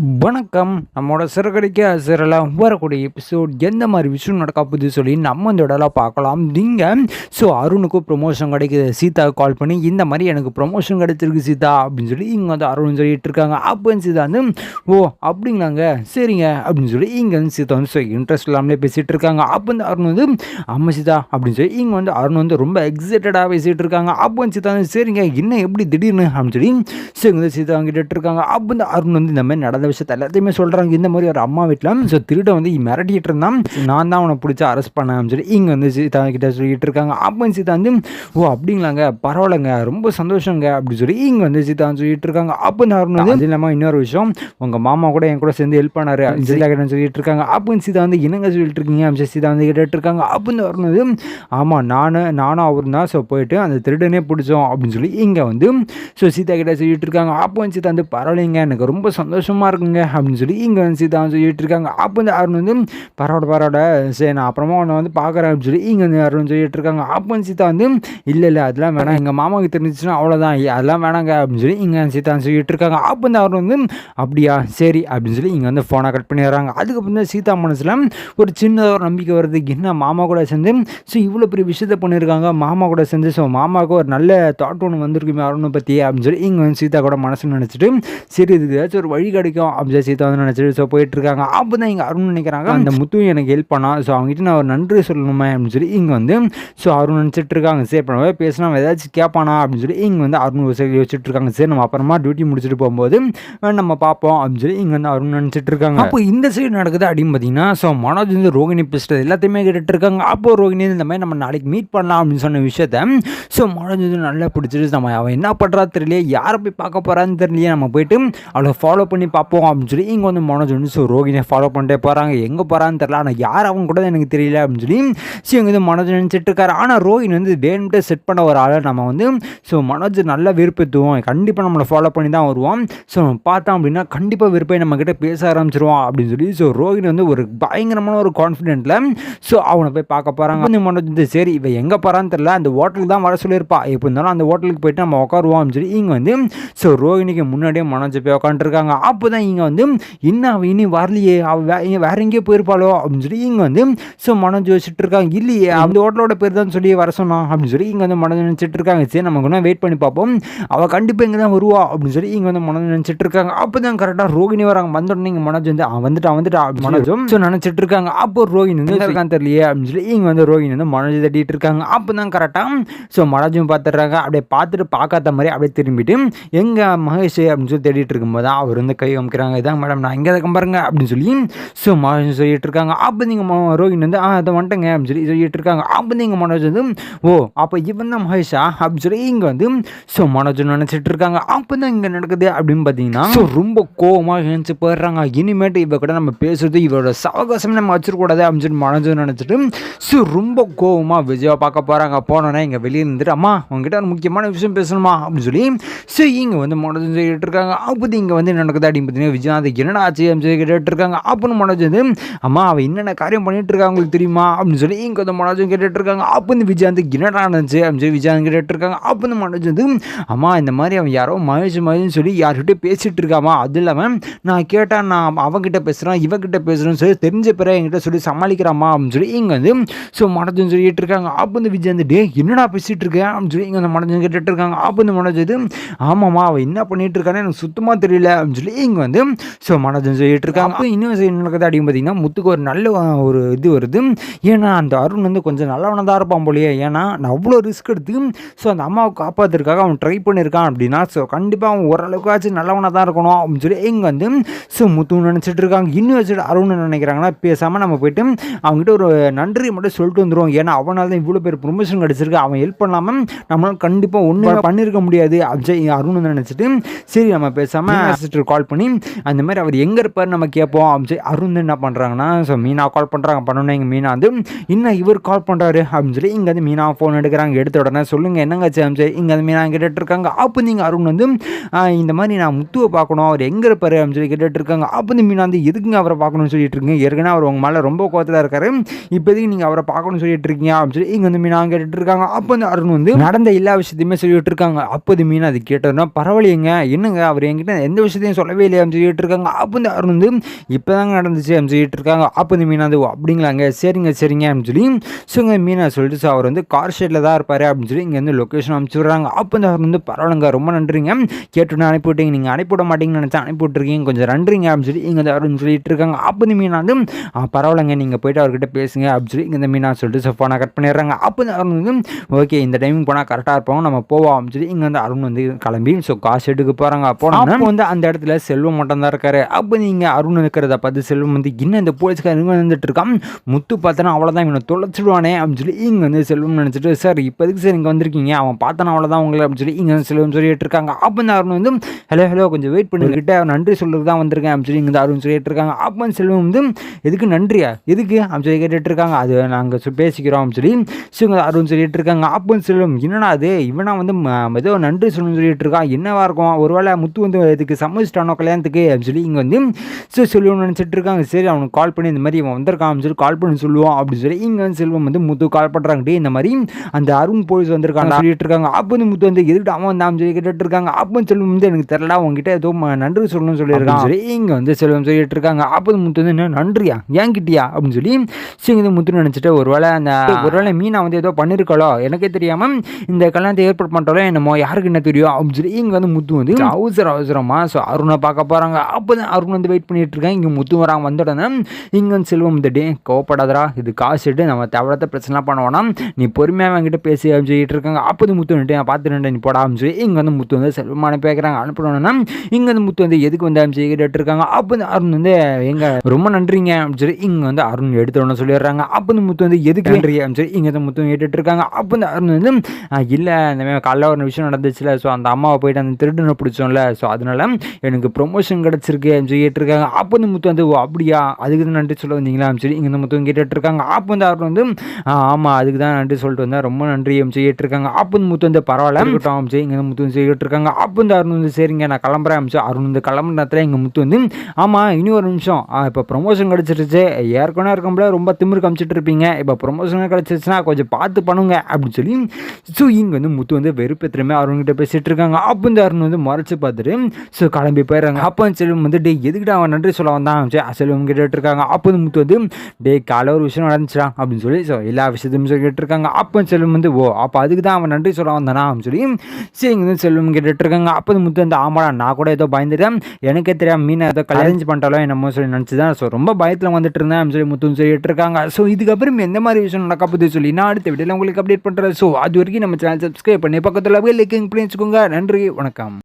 வணக்கம். நம்மோட சிறகடிக்க சிறல வரக்கூடிய எபிசோட் எந்த மாதிரி விஷயம் நடக்க போகுது சொல்லி நம்ம இந்த இடத்துல பார்க்கலாம். அருணுக்கு ப்ரொமோஷன் கிடைக்குது. சீதாவுக்கு கால் பண்ணி இந்த மாதிரி எனக்கு ப்ரொமோஷன் கிடைச்சிருக்கு சீதா அப்படின்னு சொல்லி இங்கே வந்து அருண் சொல்லிட்டு இருக்காங்க. அப்போ சீதா வந்து ஓ அப்படிங்களாங்க சரிங்க அப்படின்னு சொல்லி இங்கே வந்து சீதா வந்து இன்ட்ரெஸ்ட் இல்லாமலே பேசிகிட்டு இருக்காங்க. அப்போ வந்து அருண் வந்து அம்மா சீதா அப்படின்னு சொல்லி இங்கே வந்து அருண் வந்து ரொம்ப எக்ஸைட்டடாக பேசிகிட்டு இருக்காங்க. அப்போ சீதா வந்து சரிங்க இன்னும் எப்படி திடீர்னு அப்படின்னு சொல்லி சரி வந்து சீதா வாங்கிட்டு இருக்காங்க. அப்போ வந்து அருண் வந்து இந்த மாதிரி நடந்த விஷயத்த எல்லாத்தையுமே சொல்கிறாங்க. இந்த மாதிரி ஒரு அம்மா வீட்டில் திருட வந்து மிரட்டிட்டு இருந்தான், நான் தான் அவனை பிடிச்சி அரெஸ்ட் பண்ணேன் சொல்லி இங்கே வந்து சீதா கிட்ட சொல்லிட்டு இருக்காங்க. அப்போ சீதா வந்து ஓ அப்படிங்களாங்க பரவாயில்லைங்க ரொம்ப சந்தோஷங்க அப்படின்னு சொல்லி இங்கே வந்து சீதா சொல்லிட்டு இருக்காங்க. அப்போ இந்த அருண் வந்து அது இல்லாமல் இன்னொரு விஷயம் உங்கள் மாமா கூட என் கூட சேர்ந்து ஹெல்ப் பண்ணாரு சொல்லிட்டு இருக்காங்க. அப்போ சீதா வந்து என்னங்க சொல்லிட்டு இருக்கீங்க அப்படின்னு சீதா வந்து கேட்டுட்டு இருக்காங்க. அப்போ இந்த அருண் வந்து ஆமாம் நானும் அவரும் தான் போயிட்டு அந்த திருடனே பிடிச்சோம் அப்படின்னு சொல்லி இங்கே வந்து சீதா கிட்ட சொல்லிட்டு இருக்காங்க. அப்போ சீதா வந்து பரவாயில்லைங்க எனக்கு ரொம்ப சந்தோஷமாக இருக்குங்க அப்படின்னு சொல்லி இங்கே வந்து சீதா வந்து சொல்லிட்டு இருக்காங்க. அப்போ வந்து அருண் வந்து பரவாயில்ல சரி நான் அப்புறமா உன்னை வந்து பார்க்குறேன் அப்படின்னு சொல்லி இங்கே வந்து அருண் சொல்லிட்டு இருக்காங்க. அப்போ வந்து சீதா வந்து இல்லை அதெல்லாம் வேணாம் எங்கள் மாமாவுக்கு தெரிஞ்சிச்சுன்னா அவ்வளோதான் அதெல்லாம் வேணாங்க அப்படின்னு சொல்லி இங்கே சீதா சொல்லிட்டு இருக்காங்க. அப்போ வந்து அருண் வந்து அப்படியா சரி அப்படின்னு சொல்லி இங்கே வந்து ஃபோனை கட் பண்ணிடுறாங்க. அதுக்கப்புறம் தான் சீதா மனசில் ஒரு சின்ன ஒரு நம்பிக்கை வருது. என்ன மாமா கூட சேர்ந்து இவ்வளோ பெரிய விஷயத்த பண்ணியிருக்காங்க மாமா கூட சேர்ந்து மாமாவுக்கு ஒரு நல்ல தாட் ஒன்று வந்திருக்குமே அருணை பற்றி அப்படின்னு சொல்லி இங்கே வந்து சீதா கூட மனசு நினச்சிட்டு சரி இதுக்கு ஏதாச்சும் ஒரு வழி கிடைக்கும் அப்படின்னு சீதா வந்து நினச்சிட்டு போயிட்டு இருக்காங்க. அப்போ தான் இங்கே அருண் நினைக்கிறாங்க அந்த முத்து எனக்கு ஹெல்ப் பண்ணா அவங்ககிட்ட நான் ஒரு நன்றி சொல்லணுமே அப்படின்னு சொல்லி இங்கே வந்து அருண் நினச்சிட்டு இருக்காங்க. சரி இப்போ நம்ம பேசினா ஏதாச்சும் கேட்பானா அப்படின்னு சொல்லி இங்கே வந்து அருண் யோசிச்சுட்டு இருக்காங்க. சரி நம்ம அப்புறமா டியூட்டி முடிச்சுட்டு போகும்போது நம்ம பார்ப்போம் அப்படின்னு சொல்லி இங்கே வந்து அருண் நினச்சிட்டு இருக்காங்க. அப்போ இந்த சைடு நடக்குது அப்படின்னு பார்த்தீங்கன்னா மனோஜ் வந்து ரோகிணி பேசுறது எல்லாத்தையுமே கேட்டுட்டு இருக்காங்க. அப்போ ரோகிணி இந்த மாதிரி நம்ம நாளைக்கு மீட் பண்ணலாம் அப்படின்னு சொன்ன விஷயத்த மனோஜ் வந்து நல்லா பிடிச்சிட்டு நம்ம அவன் என்ன பண்ணுறா தெரியலையே யாரை போய் பார்க்க போகிறான்னு தெரியலையே நம்ம போயிட்டு அவளை ஃபாலோ பண்ணி பார்ப்போம் அப்படின்னு சொல்லி இங்கே வந்து மனோஜ் வந்து ரோகிணியை ஃபாலோ பண்ணிட்டே போகிறாங்க. எங்கே போகிறான்னு தெரியல ஆனால் யார் அவங்க கூட எனக்கு தெரியல அப்படின்னு சொல்லி இங்கே வந்து மனோஜ் நினச்சிட்டு இருக்காரு. ஆனால் ரோகிணி வந்து வேணும்ட்டு செட் பண்ண ஒரு ஆளை நம்ம வந்து மனோஜ் நல்லா விருப்பத்துவோம் கண்டிப்பாக நம்மளை ஃபாலோ பண்ணி தான் வருவோம். பார்த்தோம் அப்படின்னா கண்டிப்பாக விருப்பை நம்மக்கிட்ட பேச ஆரம்பிச்சிருவோம் அப்படின்னு சொல்லி ரோகிணி வந்து ஒரு பயங்கரமான ஒரு கான்ஃபிடென்ட்டில் அவனை போய் பார்க்க போகிறாங்க. வந்து மனோஜ் வந்து சரி இவன் எங்கே போகிறான்னு தெரியல அந்த ஹோட்டலுக்கு தான் வர சொல்லியிருப்பா எப்போ இருந்தாலும் அந்த ஹோட்டலுக்கு போயிட்டு நம்ம உட்காருவோம் அப்படின்னு சொல்லி இங்கே வந்து ரோகிணிக்கு முன்னாடியே மனோஜ் போய் உட்காந்துருக்காங்க. அப்போ தான் இங்கே வந்து என்ன அவள் இனி வரலையே அவள் வேற எங்கேயோ போயிருப்பாளோ அப்படின்னு சொல்லி இங்கே வந்து மனோஜ் வச்சுட்டு இருக்காங்க. இல்லையே அந்த ஹோட்டலோட பேர் தான் சொல்லி வர சொன்னான் அப்படின்னு சொல்லி இங்கே வந்து மனோஜ் நினச்சிட்டு இருக்காங்க. சரி நமக்கு ஒன்றா வெயிட் பண்ணி பார்ப்போம் அவள் கண்டிப்பாக இங்கே தான் வருவா அப்படின்னு சொல்லி இங்கே வந்து மனோஜ் நினச்சிட்டு இருக்காங்க. அப்போ தான் கரெக்டாக ரோகிணி வராங்க. வந்தோடனே இங்கே மனோஜ் வந்து வந்துட்டா மனோஜும் நினச்சிட்டு இருக்காங்க. அப்போ ரோகிணி வந்து இருக்கான்னு தெரியலையே அப்படின்னு சொல்லி இங்கே வந்து ரோகிணி வந்து மனோஜ் தட்டிட்டு இருக்காங்க. அப்போ தான் கரெக்டாக மனோஜும் பார்த்துட்றாங்க. அப்படியே பார்த்துட்டு பார்க்காத மாதிரி அப்படியே திரும்பிட்டு எங்கே மகேஷ் அப்படின்னு சொல்லி தேடிட்டு இருக்கும்போது அவர் வந்து கை காமிக்கிறாங்க. இதான் மேடம் நான் இங்கே தான் பாருங்க அப்படின்னு சொல்லி மனோஜ் சொல்லிட்டு இருக்காங்க. அப்போ நீங்கள் ரோகிணி வந்து அதை வந்துட்டேங்க அப்படின்னு சொல்லி சொல்லிட்டு இருக்காங்க. அப்போ நீங்கள் மனோஜ் வந்து ஓ அப்போ இவன் தான் மகேஷா அப்படின்னு சொல்லி இங்கே வந்து மனோஜ் நினச்சிட்டு இருக்காங்க. அப்போ தான் இங்கே நடக்குது அப்படின்னு பார்த்தீங்கன்னா ரொம்ப கோவமாக நினச்சி போயிடுறாங்க. இனிமேட்டு இவ கூட நம்ம பேசுறது இவரோட சவகாசம் நம்ம வச்சிருக்கூடாது அப்படின்னு சொல்லி மனோஜ் நினச்சிட்டு ரொம்ப கோவமாக விஜயா பார்க்க போகிறாங்க. போனோன்னே இங்கே வெளியே இருந்துட்டு அம்மா உங்ககிட்ட ஒரு முக்கியமான விஷயம் பேசணுமா அப்படின்னு சொல்லி இங்கே வந்து மனோஜ் சொல்லிட்டு இருக்காங்க. அப்போ இங்கே வந்து நடக்குது அப்படின்னு பார்த்தீங்கன்னா விஜயா அது என்னடா ஆச்சு அப்படின்னு சொல்லி கேட்டுட்டு இருக்காங்க. அப்போ மனோஜ் வந்து அம்மா அவள் என்னென்ன காரியம் பண்ணிட்டு இருக்கா உங்களுக்கு தெரியுமா அப்படின்னு சொல்லி இங்கே வந்து மனோஜ் கேட்டுட்டு இருக்காங்க. அப்போ வந்து விஜயா வந்து என்னடா நடந்துச்சு அப்படின்னு சொல்லி விஜயா கேட்டுட்டு இருக்காங்க. அப்போ வந்து மனோஜ் வந்து அம்மா இந்த மாதிரி அவன் யாரோ மகேஷ்னு சொல்லி யார்கிட்ட பேசிட்டு இருக்காமா அது இல்லாமல் நான் கேட்டால் நான் அவங்ககிட்ட பேசுகிறேன் இவகிட்ட பேசுகிறேன்னு சொல்லி தெரிஞ்ச பிறகு என்கிட்ட சொல்லி சமாளிக்கிறாமா அப்படின்னு சொல்லி இங்கே வந்து மனோஜ் சொல்லிட்டு இருக்காங்க. அப்போ வந்து விஜய் வந்து என்னடா பேசிட்டு இருக்கேன் அப்படின்னு சொல்லி இங்கே வந்து மனோஜ் கேட்டுட்டு இருக்காங்க. அப்போ வந்து மனோஜ் வந்து ஆமாம்மா அவள் என்ன பண்ணிட்டு இருக்கானே எனக்கு சுத்தமாக தெரியல அப்படின்னு சொல்லி இங்கே வந்து மனோஜ் சொல்லிட்டு இருக்காங்க. அப்போ இன்னும் நடக்குது அப்படின்னு பார்த்தீங்கன்னா முத்துக்கு ஒரு நல்ல ஒரு இது வருது. ஏன்னா அந்த அருண் வந்து கொஞ்சம் நல்லவனாக தான் இருப்பான் போலியே. ஏன்னா நான் அவ்வளோ ரிஸ்க் எடுத்து அந்த அம்மாவை காப்பாற்றுறதுக்காக அவன் ட்ரை பண்ணியிருக்கான் அப்படின்னா கண்டிப்பாக அவன் ஓரளவுக்காச்சும் நல்லவனாக தான் இருக்கணும் அப்படின்னு சொல்லி இங்கே வந்து முத்து நினச்சிட்டு இருக்காங்க. இன்னும் வச்சுட்டு அருண் நினைக்கிறாங்கன்னா பேசாமல் நம்ம போயிட்டு அவங்ககிட்ட ஒரு நன்றி மட்டும் சொல்லிட்டு வந்துடுவோம். ஏன்னா அவனால் தான் இவ்வளோ பேர் ப்ரொமோஷன் கிடச்சிருக்கு அவன் ஹெல்ப் பண்ணாமல் நம்மளால் கண்டிப்பாக ஒன்றும் பண்ணியிருக்க முடியாது அப்படின்னு அருண் நினச்சிட்டு சரி நம்ம பேசாமல் கால் பண்ணி அந்த மாதிரி அவர் எங்கே இருப்பார் நம்ம கேட்போம் அப்படின்னு அருண் என்ன பண்ணுறாங்கன்னா மீனா கால் பண்ணுறாங்க. பண்ணோன்னே எங்கள் மீனா வந்து இன்னும் இவர் கால் பண்ணுறாரு அப்படின்னு சொல்லி இங்கே வந்து மீனா ஃபோன் எடுக்கிறாங்க. எடுத்த உடனே சொல்லுங்கள் என்னங்க சரி இங்கே வந்து மீனா கேட்டுட்டு இருக்காங்க. அப்போ நீங்கள் அருண் வந்து இந்த மாதிரி நான் முத்துவை பார்க்கணும் அவர் எங்கே இருப்பார் அப்படின்னு சொல்லி கேட்டுட்டு இருக்காங்க. அப்போ வந்து மீனா வந்து எதுக்குங்க அவரை பார்க்கணும்னு சொல்லிட்டு இருக்கீங்க ஏற்கனவே அவர் உங்கள் மேலே ரொம்ப கோவத்தில் இருக்காரு இப்போதைக்கு நீங்கள் அவரை பார்க்கணும்னு சொல்லிட்டு இருக்கீங்க அப்படின்னு சொல்லி இங்கே வந்து மீனா கேட்டுட்டு இருக்காங்க. அப்போ வந்து அருண் வந்து நடந்த எல்லா விஷயத்தையுமே சொல்லிட்டு இருக்காங்க. அப்போது மீனா அது கேட்டோன்னா பரவாயில்லைங்க என்னங்க அவர் என்கிட்ட எந்த விஷயத்தையும் சொல்லவே இல்லையா அப்படின்னு சொல்லிட்டு இருக்காங்க. அப்போ இந்த அருண் வந்து இப்போதாங்க நடந்துச்சு அப்படின்னு சொல்லிட்டு இருக்காங்க. அப்போ இந்த மீனா வந்து அப்படிங்களாங்க, சரிங்க சரிங்க அப்படின்னு சொல்லி இங்க மீனா சொல்லிட்டு அவர் வந்து கார் ஷெட்டில் தான் இருப்பார் அப்படின்னு சொல்லி இங்கே வந்து லொக்கேஷன் அனுப்பிச்சி விட்றாங்க. அப்போ இந்த அவர் வந்து பரவாயில்லைங்க, ரொம்ப நன்றிங்க, கேட்டுன்னு அனுப்பிவிட்டீங்க, நீங்கள் அனுப்பிவிட மாட்டீங்கன்னு நினச்சா அனுப்பி விட்ருக்கீங்க, கொஞ்சம் நன்றிங்க அப்படின்னு சொல்லி இங்கே வந்து அவருன்னு சொல்லிட்டு இருக்காங்க. அப்போ இந்த மீனா வந்து பரவாயில்லைங்க, நீங்கள் போய்ட்டு அவர்கிட்ட பேசுங்க அப்படின்னு சொல்லி இந்த மீனா சொல்லிட்டு ஃபோனை கட் பண்ணிடுறாங்க. அப்போ இந்த அருண் வந்து ஓகே இந்த டைமிங் போனால் கரெக்டாக இருப்போம், நம்ம போவோம் அப்படின்னு சொல்லி இங்கே வந்து அருண் வந்து கிளம்பி கார் ஷெட்டுக்கு போகிறாங்க. போனால் அப்போ வந்து அந்த இடத்துல செல்வம் மட்டும் தான் இருக்காரு. அப்போ நீங்கள் அருண் இருக்கிறத பார்த்து செல்வம் வந்து இன்னும் இந்த போலீஸ்காரங்க வந்துட்டு இருக்கான், முத்து பார்த்தனா அவ்வளோதான் இவனை தொலைச்சிடுவானே அப்படின்னு சொல்லி இங்கே வந்து செல்வம் நினச்சிட்டு சார் இப்போதுக்கு சார் இங்கே வந்திருக்கீங்க, அவன் பார்த்தானா அவ்வளோதான் உங்களை அப்படின்னு சொல்லி இங்கே வந்து செல்வம் சொல்லிட்டு இருக்காங்க. அப்போ இந்த அருண் வந்து ஹலோ கொஞ்சம் வெயிட் பண்ணிக்கிட்ட நன்றி சொல்லுறது தான் வந்திருக்கேன் அப்படின்னு சொல்லி இங்கே அருண் சொல்லிட்டு இருக்காங்க. அப்போ செல்வம் வந்து எதுக்கு நன்றியா எதுக்கு அப்படின்னு சொல்லி கேட்டுட்டு இருக்காங்க. அது நாங்கள் பேசிக்கிறோம் அப்படின்னு சொல்லி அருண் சொல்லிட்டு இருக்காங்க. அப்போ செல்வம் என்னன்னா அது இவனா வந்து ஏதோ நன்றி சொல்லணும்னு சொல்லிட்டு இருக்கான், என்னவா இருக்கும், ஒருவேளை முத்து வந்து இதுக்கு சம்மதிச்சிட்டானோ கல்யாணத்துக்கு அப்படின்னு சொல்லி இங்கே வந்து செல்வம் நினச்சிட்டு இருக்காங்க. சரி அவனுக்கு கால் பண்ணி இந்த மாதிரி இவன் வந்திருக்கான் அப்படின்னு சொல்லி கால் பண்ணி சொல்லுவோம் அப்படின்னு சொல்லி இங்கே வந்து செல்வம் வந்து முத்து கால் பண்ணுறாங்க. இந்த மாதிரி அந்த அருண் போலீஸ் வந்திருக்காங்க சொல்லிட்டு இருக்காங்க. அப்போ வந்து முத்து வந்து எதுக்கிட்ட அவன் வந்தான் சொல்லி கேட்டுட்டு இருக்காங்க. அப்போ செல்வம் வந்து எனக்கு தெரியல உங்ககிட்ட ஏதோ நன்றி சொல்லணும்னு சொல்லியிருக்கான் சொல்லி இங்கே வந்து செல்வம் சொல்லிட்டு இருக்காங்க. அப்போ முத்து வந்து என்ன நன்றியா ஏங்கிட்டியா அப்படின்னு சொல்லி இங்கே முத்து நினச்சிட்டு ஒருவேளை மீனா வந்து ஏதோ பண்ணியிருக்காளோ எனக்கே தெரியாமல் இந்த கல்யாணத்தை ஏற்பாடு பண்ணிட்டாலோ என்னமோ யாருக்கு என்ன தெரியும் அப்படின்னு சொல்லி இங்கே வந்து முத்து வந்து அவசரமா அருணை பார்க்க போகிறாங்க. அப்போ தான் அருண் வந்து வெயிட் பண்ணிட்டு இருக்காங்க. இங்கே முத்து வராங்க. வந்துடனே இங்கே வந்து செல்வம் வந்து டே கோவப்படாதரா, இது காசு எடுத்து நம்ம தேவையான பிரச்சனை பண்ண வேணாம், நீ பொறுமையாக வாங்கிட்டு பேசி அப்படின்னு சொல்லிட்டு இருக்காங்க. அப்போ வந்து முத்து வந்துட்டு நான் பார்த்துட்டு நீ போடா அப்படின்னு சொல்லி இங்கே வந்து முத்து வந்து செல்வம் அனுப்பி வைக்கிறாங்க. அனுப்பணும்னா இங்கே வந்து முத்து வந்து எதுக்கு வந்து அப்படின்னு சொல்லி கேட்டு இருக்காங்க. அப்போ வந்து அருண் வந்து எங்க ரொம்ப நன்றிங்க அப்படின்னு சொல்லி இங்கே வந்து அருண் எடுத்துடணும்னு சொல்லிடுறாங்க. அப்போ வந்து முத்து வந்து எதுக்கு நன்றி அப்படின்னு சொல்லி இங்கே வந்து முத்து கேட்டுட்டு இருக்காங்க. அப்போ வந்து அருண் வந்து இல்லை இந்த மாதிரி காலைல ஒரு விஷயம் நடந்துச்சுல, ஸோ அந்த அம்மாவை போயிட்டு அந்த திருடுனை பிடிச்சோம்ல, ஸோ அதனால எனக்கு ப்ரொமோஷன் கிடச்சிருக்கு அப்படின்னு சொல்லி கேட்டிருக்காங்க. அப்போ வந்து முத்து வந்து அப்படியா அதுக்கு தான் நன்றி சொல்ல வந்தீங்களா அப்படின்னு சொல்லி இங்கே முத்து கேட்டுட்டு இருக்காங்க. அப்போ வந்து அவர் வந்து ஆமாம் அதுக்கு தான் நன்றி சொல்லிட்டு வந்தேன், ரொம்ப நன்றி அப்படின்னு சொல்லிட்டு இருக்காங்க. அப்போ வந்து முத்து வந்து பரவாயில்ல இருக்கட்டும் அப்படின்னு சொல்லி இங்கே முத்து சொல்லிட்டு இருக்காங்க. அப்போ வந்து அருண் வந்து சரிங்க நான் கிளம்புறேன் அப்படின்னு அருண் வந்து கிளம்புற நேரத்தில் எங்கள் முத்து வந்து ஆமாம் இனி ஒரு நிமிஷம் இப்போ ப்ரொமோஷன் கிடச்சிருச்சு, ஏற்கனவே இருக்கும்போல ரொம்ப திமிரு காமிச்சிட்டு இருப்பீங்க, இப்போ ப்ரொமோஷன் கிடச்சிருச்சுன்னா கொஞ்சம் பார்த்து பண்ணுங்க அப்படின்னு சொல்லி ஸோ இங்கே வந்து முத்து வந்து வெறுப்பேற்றுமே அருண்கிட்ட பேசிட்டு இருக்காங்க. அப்போ இந்த அருண் வந்து மறைச்சு பார்த்துட்டு ஸோ கிளம்பி போயிடுறாங்க. அப்போ செல்வம் வந்து டே எதுக்கிட்ட அவன் நன்றி சொல்ல வந்தான் செல்வம் கேட்டுட்டு இருக்காங்க. அப்போ வந்து முத்து வந்து டே காலை ஒரு விஷயம் நடந்துச்சா அப்படின்னு சொல்லி ஸோ எல்லா விஷயத்தையும் சொல்லி கேட்டுருக்காங்க. அப்போ செல்வம் வந்து ஓ அப்போ அதுக்கு தான் அவன் நன்றி சொல்ல வந்தானா அப்படின்னு சொல்லி சரி இங்கே வந்து செல்வம் கேட்டுட்டு இருக்காங்க. அப்போ முத்து வந்து ஆமாடா நான் கூட ஏதோ பயந்துட்டேன், எனக்கே தெரியாம மீனை ஏதோ கல்யாணம் பண்ணிட்டாலோ என்னமோ சொல்லி நினச்சிதான் ஸோ ரொம்ப பயத்தில் வந்துட்டு இருந்தேன் அப்படின்னு சொல்லி முத்துன்னு சொல்லிட்டு இருக்காங்க. ஸோ இதுக்கப்புறம் எந்த மாதிரி விஷயம் நடக்க போகுது சொல்லி நான் அடுத்த வீடியோவில் உங்களுக்கு அப்டேட் பண்ணுறேன். ஸோ அது வரைக்கும் நம்ம சேனல் சப்ஸ்கிரைப் பண்ணி பக்கத்தில் போய் லைக் பண்ணி வச்சுக்கோங்க. நன்றி, வணக்கம்.